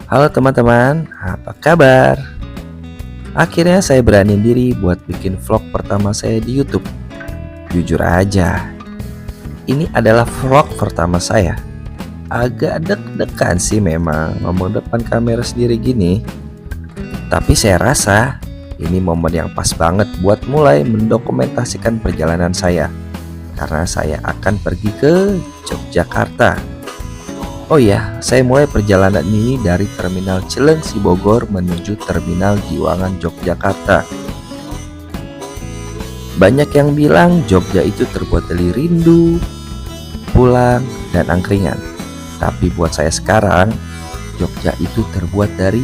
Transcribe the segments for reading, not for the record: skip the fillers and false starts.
Halo teman-teman, apa kabar? Akhirnya saya berani diri buat bikin vlog pertama saya di YouTube. Jujur aja, ini adalah vlog pertama saya. Agak deg-degan sih memang ngomong depan kamera sendiri gini. Tapi saya rasa ini momen yang pas banget buat mulai mendokumentasikan perjalanan saya. Karena saya akan pergi ke Yogyakarta. Oh ya, saya mulai perjalanan ini dari Terminal Cilengsi Bogor menuju Terminal Giwangan Yogyakarta. Banyak yang bilang Jogja itu terbuat dari rindu, pulang, dan angkringan. Tapi buat saya sekarang, Jogja itu terbuat dari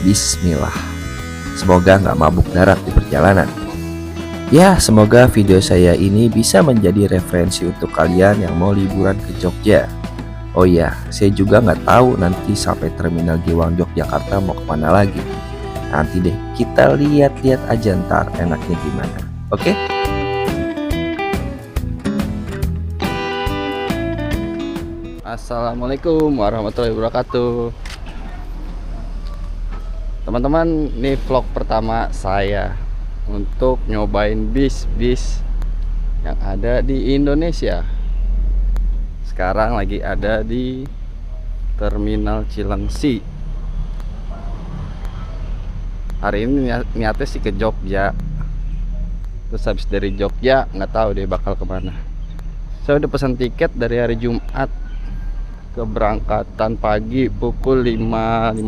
Bismillah. Semoga nggak mabuk darat di perjalanan. Ya, semoga video saya ini bisa menjadi referensi untuk kalian yang mau liburan ke Jogja. Oh iya, saya juga nggak tahu nanti sampai Terminal Giwangan Yogyakarta mau kemana lagi. Nanti deh kita lihat-lihat aja ntar enaknya gimana. Oke? Assalamualaikum warahmatullahi wabarakatuh. Teman-teman, ini vlog pertama saya untuk nyobain bis-bis yang ada di Indonesia. Sekarang lagi ada di Terminal Cilengsi. Hari ini niatnya sih ke Jogja. Terus habis dari Jogja nggak tahu deh bakal kemana. Saya udah pesan tiket dari hari Jumat, keberangkatan pagi pukul 5.15.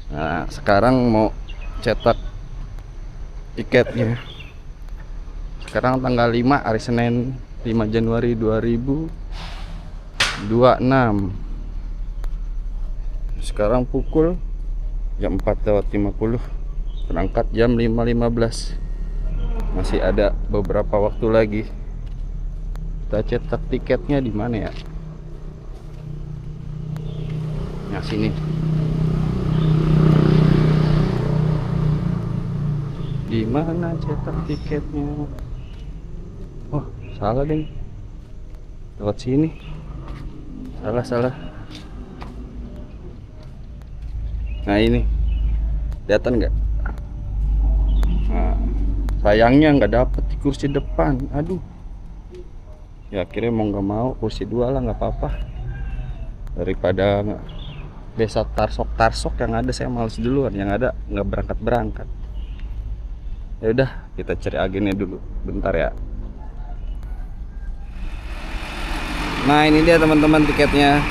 Nah, sekarang mau cetak tiketnya. Sekarang tanggal 5 hari Senin, 5 Januari 2026. Sekarang pukul jam 4:50. Berangkat jam 5.15. Masih ada beberapa waktu lagi. Kita cetak tiketnya di mana ya? Nah, sini. Di mana cetak tiketnya? Oh, salah deh. Lewat sini. Salah. Nah, ini. Kelihatan nggak? Nah, sayangnya nggak dapet di kursi depan. Aduh. Ya akhirnya mau nggak mau kursi 2 lah, nggak apa-apa. Daripada besok tarsok yang ada saya males duluan, yang ada nggak berangkat. Ya udah, kita cari agennya dulu. Bentar ya. Nah, ini dia teman-teman tiketnya.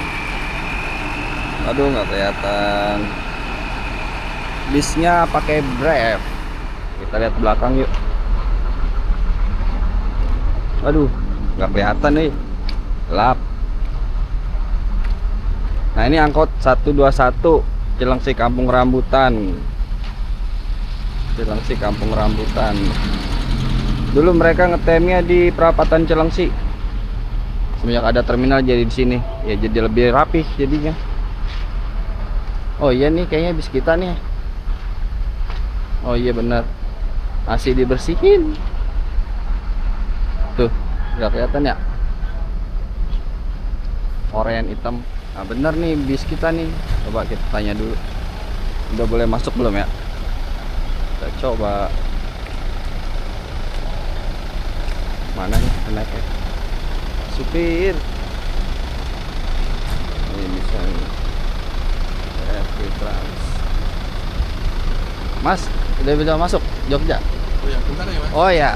Aduh, nggak kelihatan. Bisnya pakai Brave. Kita lihat belakang yuk. Aduh, nggak kelihatan nih. Gelap. Nah, ini angkot 121 Cilengsi Kampung Rambutan. Cilengsi Kampung Rambutan. Dulu mereka ngetemnya di perapatan Cilengsi. Semenjak ada terminal jadi di sini, ya jadi lebih rapih jadinya. Oh iya nih, kayaknya bis kita nih. Oh iya benar, masih dibersihin. Tuh, nggak kelihatan ya? Oranye hitam. Nah bener nih bis kita nih. Coba kita tanya dulu. Udah boleh masuk belum ya? Kita coba. Mana nih naiknya? Supir. Ini bisa nih. Trans. Mas, udah bisa masuk Jogja? Oh ya, bentar ya Mas. Oh ya.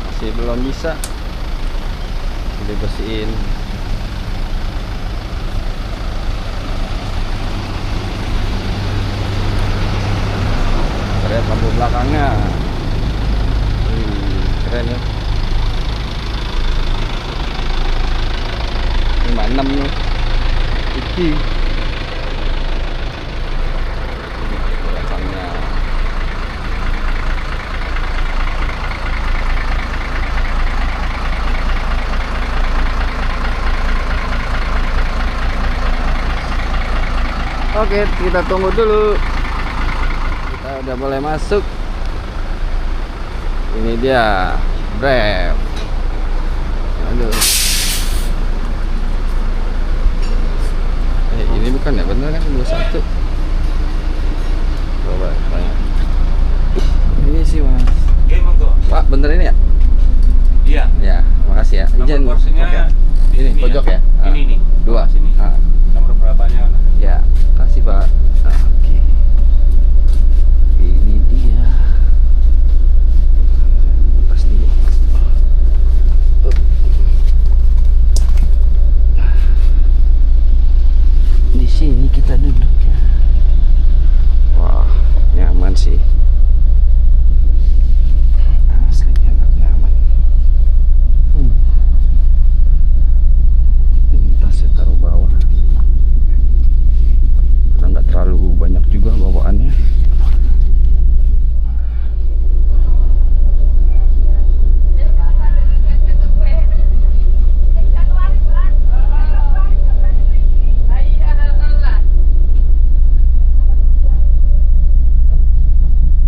Masih belum bisa. Dibersihin. Lihat lampu belakangnya. Keren ya. 56 nih. Iki. Belakangnya. Oke, kita tunggu dulu. Kita udah boleh masuk. Ini dia Brave. Aduh. Ini bukan ya, bener kan 21. Coba tanya. Ini sih mas. Pak, bener ini ya? Iya. Ya, makasih ya. Izin. Nomor porsinya Oke. Ini ini pojok ya? Ini nih. 2 sini. Nomor berapanya? Ya, kasih Pak. Oke. Ini dia. Pas dulu. Di sini kita duduk ya. Wah, nyaman sih. Asli enak, nyaman. Ini tasnya taruh bawah. Karena nggak terlalu banyak juga bawaannya.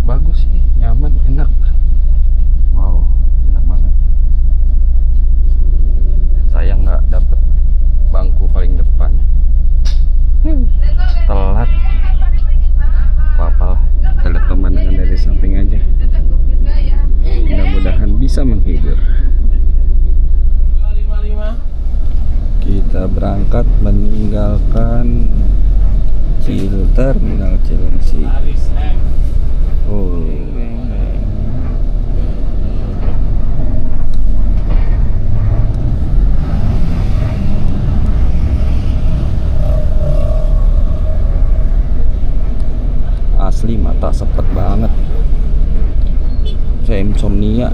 Bagus sih, nyaman, enak. Wow, enak banget. Sayang nggak dapet bangku paling depan. Telat. Apa-apa lah, kita lihat pemandangan dari samping aja. Mudah-mudahan bisa menghibur. Kita berangkat meninggalkan Terminal Cilengsi. Oh. Asli mata sepet banget. Saya insomnia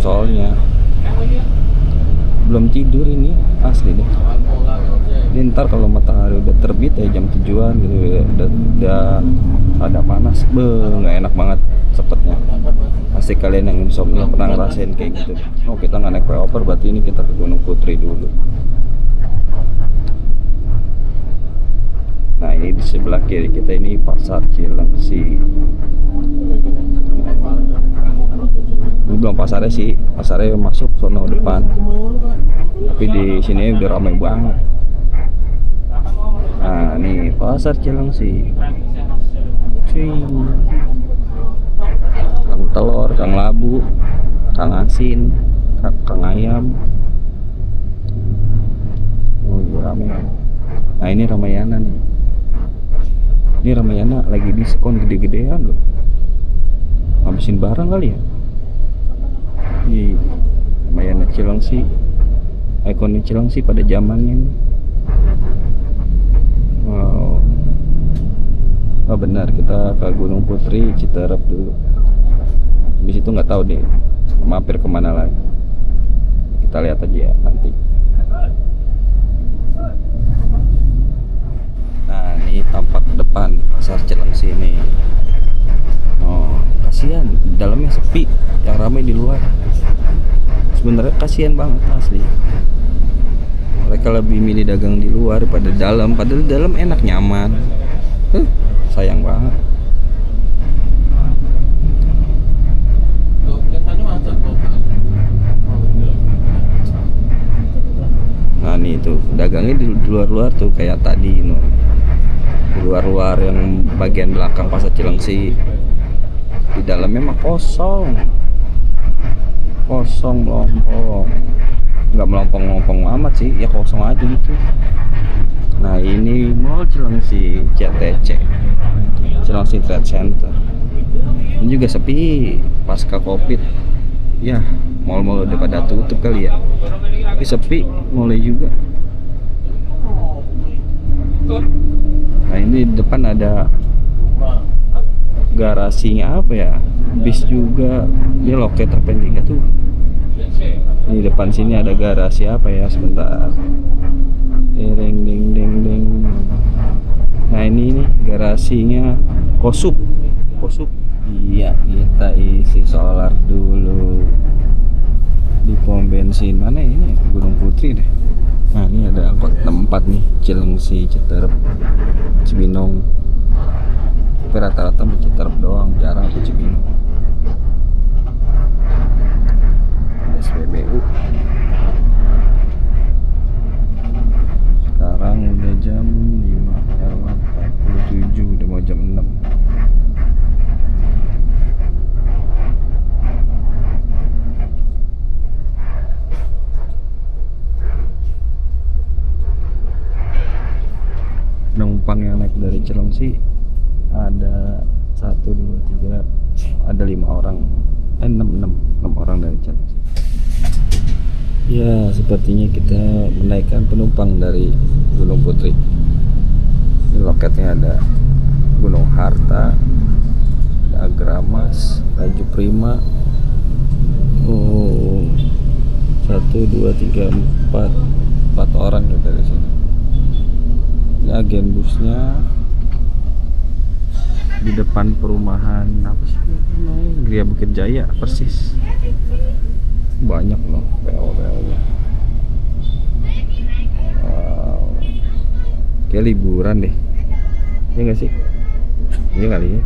soalnya. Belum tidur ini, asli deh. Ini ntar kalau matahari udah terbit ya jam 7-an gitu, udah ada panas, nggak enak banget sepetnya. Pasti kalian yang insomnia pernah ngerasain kayak gitu. Oh, kita nggak naik flyover, berarti ini kita ke Gunung Putri dulu. Nah, ini di sebelah kiri kita ini Pasar Cilengsi. Ini belum pasarnya sih, pasarnya masuk sono depan. Tapi di sini udah ramai banget. Nah, nih Pasar Cilengsi. Kang telur, kang labu, kang asin, kang ayam. Oh, iya ramai. Nah, ini Ramayana nih. Ini Ramayana lagi diskon gede-gedean loh. Habisin barang kali ya. Di Ramayana Cilengsi, ikonik Cilengsi pada zamannya nih. Wow. Oh benar, kita ke Gunung Putri Citerep dulu. Habis itu nggak tahu deh mampir kemana lagi. Kita lihat aja ya nanti. Nah, ini tampak depan Pasar Cilengsi ini. Oh, kasihan, dalamnya sepi, yang ramai di luar. Sebenarnya kasihan banget asli. Mereka lebih milih dagang di luar pada dalam, padahal dalam enak nyaman. Sayang banget. Nah, nih tuh dagangnya di luar-luar tuh kayak tadi no. Di luar-luar yang bagian belakang Pasar Cilengsi. Di dalamnya mah kosong. Kosong melompong. Nggak melompong-melompong amat sih, ya kosong aja gitu. Nah, ini Mall Cilengsi CTC, Cilengsi Trade Center. Ini juga sepi pasca Covid. Ya, mall-mall udah pada tutup kali ya. Tapi sepi mulai juga. Nah, ini di depan ada garasinya apa ya? Bis juga. Dia loket terpendek tuh. Di depan sini ada garasi apa ya, sebentar. Deng deng deng deng. Nah, ini nih garasinya Kosup. Iya, kita isi solar dulu di pom bensin mana ini, Gunung Putri deh. Nah, ini ada angkot tempat nih, Cilengsi, Citerep, Cibinong. Tapi rata-rata Citerep doang, jarang ke Cibinong. SPBU. Sekarang udah jam 5. penumpang yang naik dari Cilengsi ada 1, 2, 3, ada 5 orang, 6 orang dari Cilengsi. Ya, sepertinya kita menaikkan penumpang dari Gunung Putri. Ini loketnya ada Gunung Harta, ada Agramas, Tanjung Prima. Oh, 1, 2, 3, 4 orang ya dari sini. Ini agen busnya di depan perumahan apa sih? Gria Bukit Jaya persis. Banyak loh PO-nya. Wow. Kayak liburan deh. Iya nggak sih? Iya kali ya.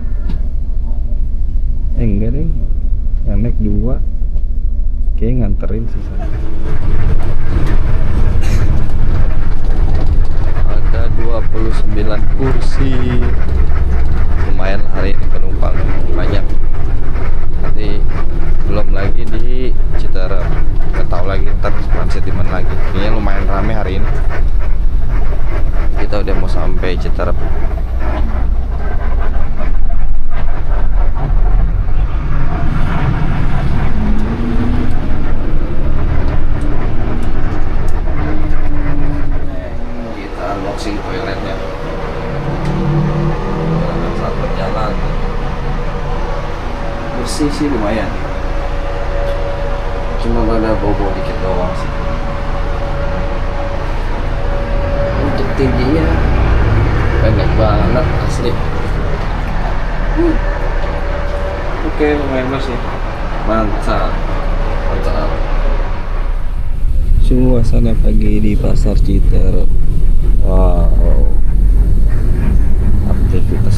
Enggak deh. Yang naik 2 kayak nganterin sisa. Ada 29 kursi. Lumayan hari ini penumpang banyak. Nanti belum lagi di Citarap. Nggak tahu lagi ntar transit di mana lagi. Kayaknya lumayan rame hari ini. Kita udah mau sampai Citarap. Kita unboxing toiletnya. Saat berjalan bersih sih lumayan. Cuma ada bau-bau dikit doang sih. Untuk tingginya banyak banget asli. Oke, lumayan bersih. Mantap. Suasana pagi di Pasar Citerep. Wow.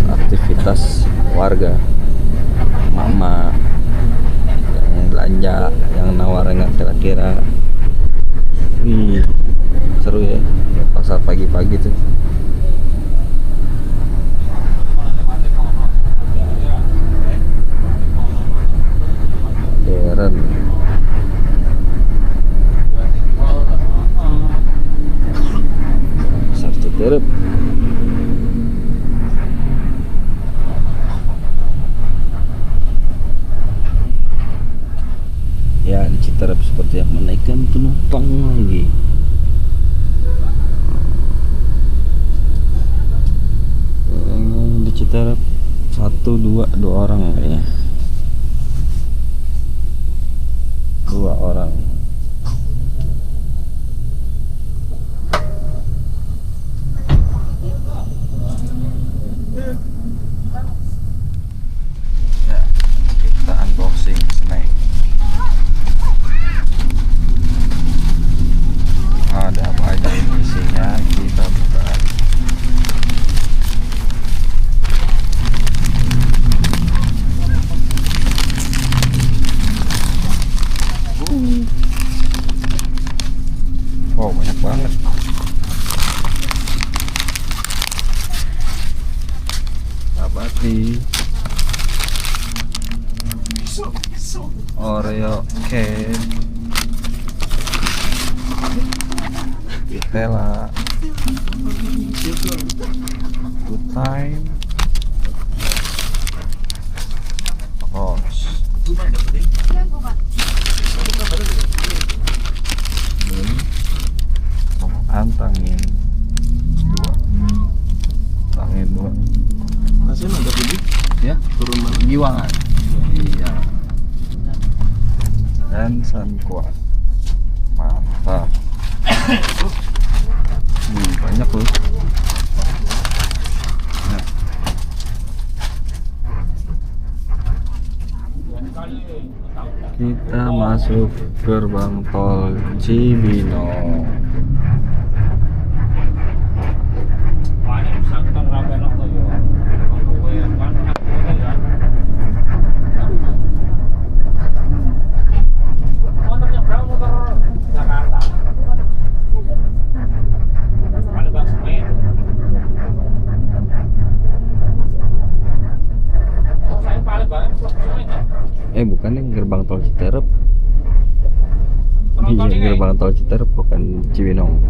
Aktivitas warga. Mama yang belanja, yang nawarin kira-kira. Wih, seru ya pasar pagi-pagi tuh. Modern. Pasar Citerep. Ya, di Citerep seperti yang menaikkan penumpang lagi. Di Citerep 2 orang kayaknya. 2 orang. Ya, kita unboxing snack. Ada apa aja ini isinya, kita buka. Wow, banyak banget. Abadi, Oreo cake, Vitela, Good Time, Rose, antangin 2. Masih ada budi Ya, turun mana? Giwangan. Iya. Dan Sankuat. Mantap. Banyak loh. Nah. Kita masuk gerbang tol Cibinong. Bukan yang gerbang tol Citerep. Iya, gerbang tol Citerep bukan Cibinong.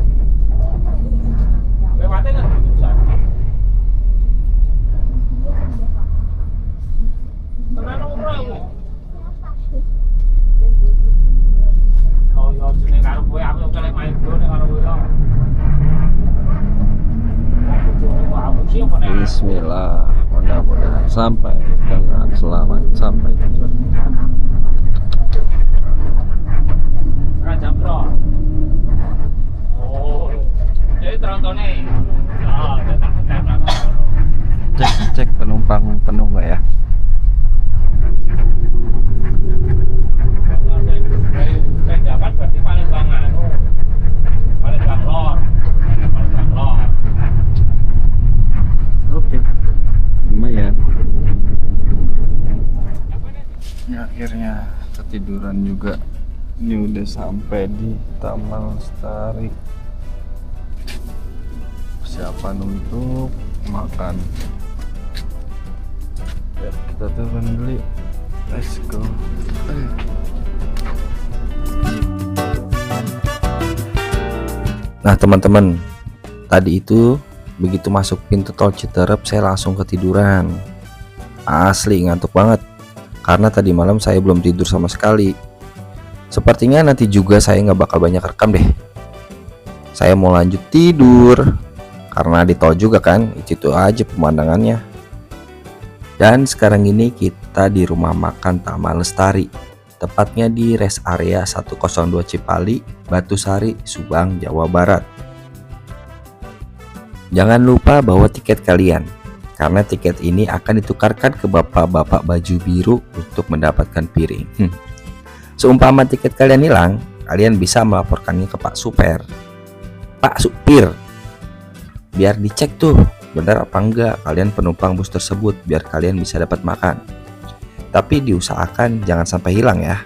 Bismillah, mudah-mudahan sampai dengan selamat sampai tujuan. Cek penumpang penuh nggak ya? Oke, lumayan. Ya, akhirnya ketiduran juga. Ini udah sampai di Taman Lestari. Persiapan untuk makan. Ya, kita turun dulu. Let's go. Nah teman-teman, tadi itu begitu masuk pintu tol Citerep saya langsung ketiduran. Asli ngantuk banget, karena tadi malam saya belum tidur sama sekali. Sepertinya nanti juga saya nggak bakal banyak rekam deh. Saya mau lanjut tidur, karena di tol juga kan, itu aja pemandangannya. Dan sekarang ini kita di rumah makan Taman Lestari, tepatnya di rest area 102 Cipali, Batusari, Subang, Jawa Barat. Jangan lupa bawa tiket kalian, karena tiket ini akan ditukarkan ke bapak-bapak baju biru untuk mendapatkan piring. Seumpama tiket kalian hilang, kalian bisa melaporkannya ke Pak Super, Pak Supir, biar dicek tuh benar apa enggak kalian penumpang bus tersebut, biar kalian bisa dapat makan. Tapi diusahakan jangan sampai hilang ya.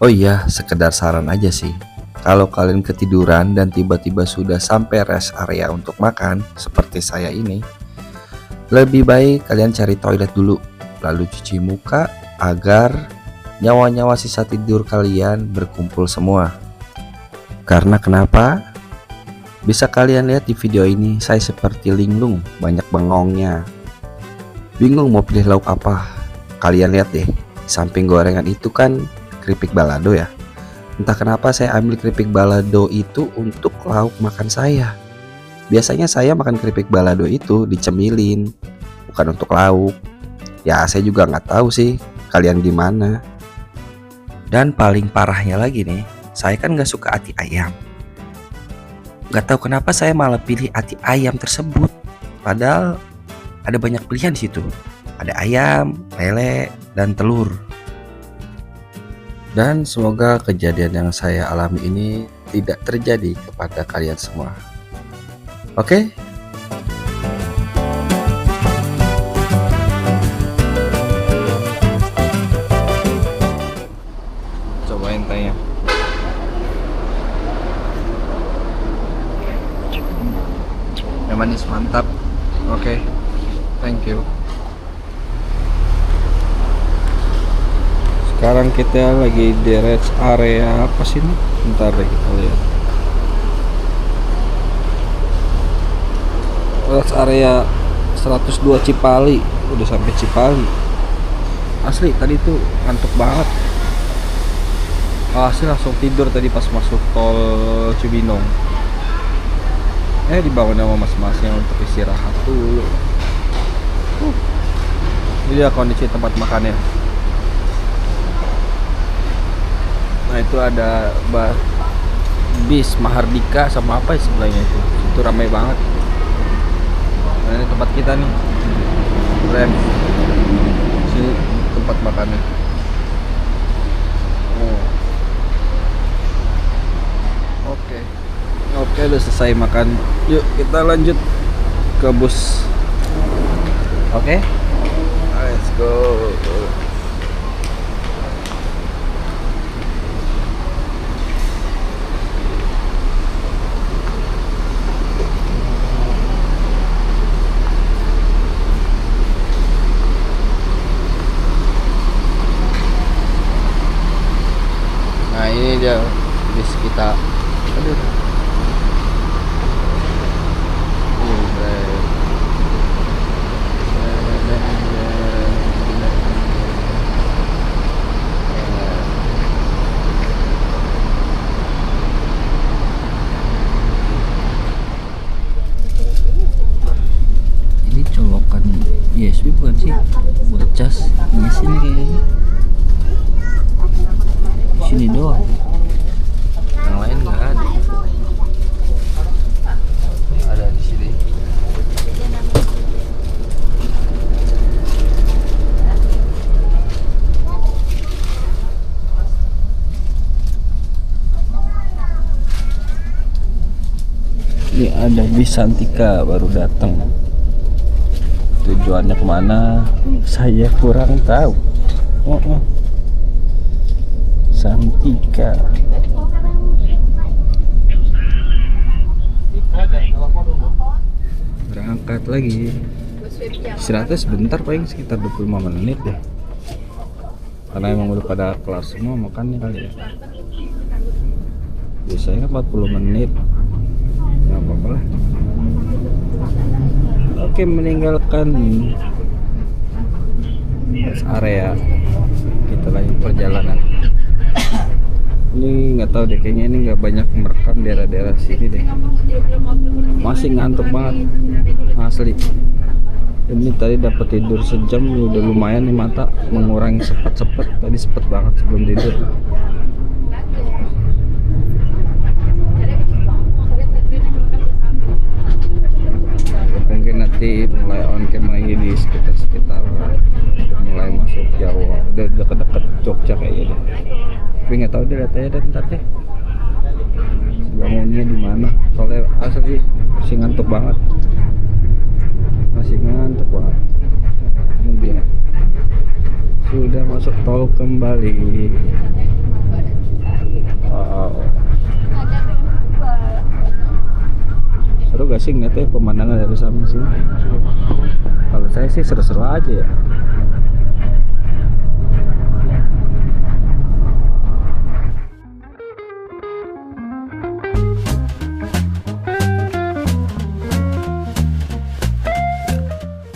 Oh iya, sekedar saran aja sih. Kalau kalian ketiduran dan tiba-tiba sudah sampai rest area untuk makan, seperti saya ini, lebih baik kalian cari toilet dulu, lalu cuci muka agar nyawa-nyawa sisa tidur kalian berkumpul semua. Karena kenapa? Bisa kalian lihat di video ini, saya seperti linglung, banyak bengongnya. Bingung mau pilih lauk apa? Kalian lihat deh, samping gorengan itu kan keripik balado ya. Entah kenapa saya ambil keripik balado itu untuk lauk makan saya. Biasanya saya makan keripik balado itu dicemilin, bukan untuk lauk. Ya saya juga nggak tahu sih kalian gimana. Dan paling parahnya lagi nih, saya kan nggak suka ati ayam. Gak tahu kenapa saya malah pilih ati ayam tersebut. Padahal ada banyak pilihan di situ. Ada ayam, lele, dan telur. Dan semoga kejadian yang saya alami ini tidak terjadi kepada kalian semua. Oke? Cobain tanya. Yang manis mantap. Oke, thank you. Sekarang kita lagi di rest area apa sih ini? Bentar deh kita lihat. Rest area 102 Cipali. Udah sampai Cipali. Asli tadi tuh ngantuk banget. Asli langsung tidur tadi pas masuk tol Cibinong. Dibangun sama mas-masnya untuk istirahat dulu. Ini dia kondisi tempat makannya. Nah itu ada bis Mahardika sama apa ya sebelahnya itu. Itu ramai banget. Nah ini tempat kita nih. Keren. Sini tempat makannya. Oke, udah selesai makan. Yuk kita lanjut ke bus. Oke? Let's go. Nah ini dia bus kita. Aduh. Ada bis Santika baru datang. Tujuannya kemana? Saya kurang tahu. Santika. Berangkat lagi. Istirahatnya sebentar, paling sekitar 25 menit deh. Karena emang udah pada kelar semua makannya kali ya. Biasanya 40 menit. Nggak apa-apa lah. Oke, meninggalkan rest area, kita lanjut perjalanan. Ini nggak tahu deh, kayaknya ini nggak banyak merekam daerah-daerah sini deh. Masih ngantuk banget asli. Ini tadi dapat tidur sejam, udah lumayan nih, mata mengurangi sepet-sepet. Tadi sepet banget sebelum tidur. Mungkin nanti mulai on cam lagi di sekitar mulai masuk Jawa, udah deket-deket Jogja kayaknya deh. Tapi nggak tahu deh, lihat aja deh ntar deh bangunnya di mana. Soalnya asli masih ngantuk banget, Ini dia sudah masuk tol kembali. Wow, seru gak sih ngeliatnya pemandangan dari samping sini? Kalau saya sih seru-seru aja ya.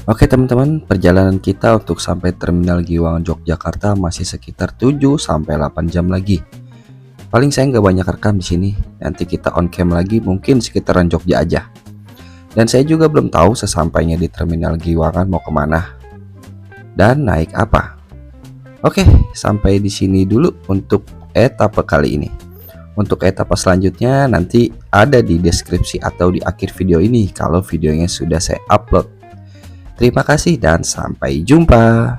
Oke teman-teman, perjalanan kita untuk sampai Terminal Giwangan Yogyakarta masih sekitar 7-8 jam lagi. Paling saya nggak banyak rekam di sini. Nanti kita on cam lagi mungkin sekitaran Jogja aja. Dan saya juga belum tahu sesampainya di Terminal Giwangan mau kemana dan naik apa. Oke, sampai di sini dulu untuk etapa kali ini. Untuk etapa selanjutnya nanti ada di deskripsi atau di akhir video ini kalau videonya sudah saya upload. Terima kasih dan sampai jumpa.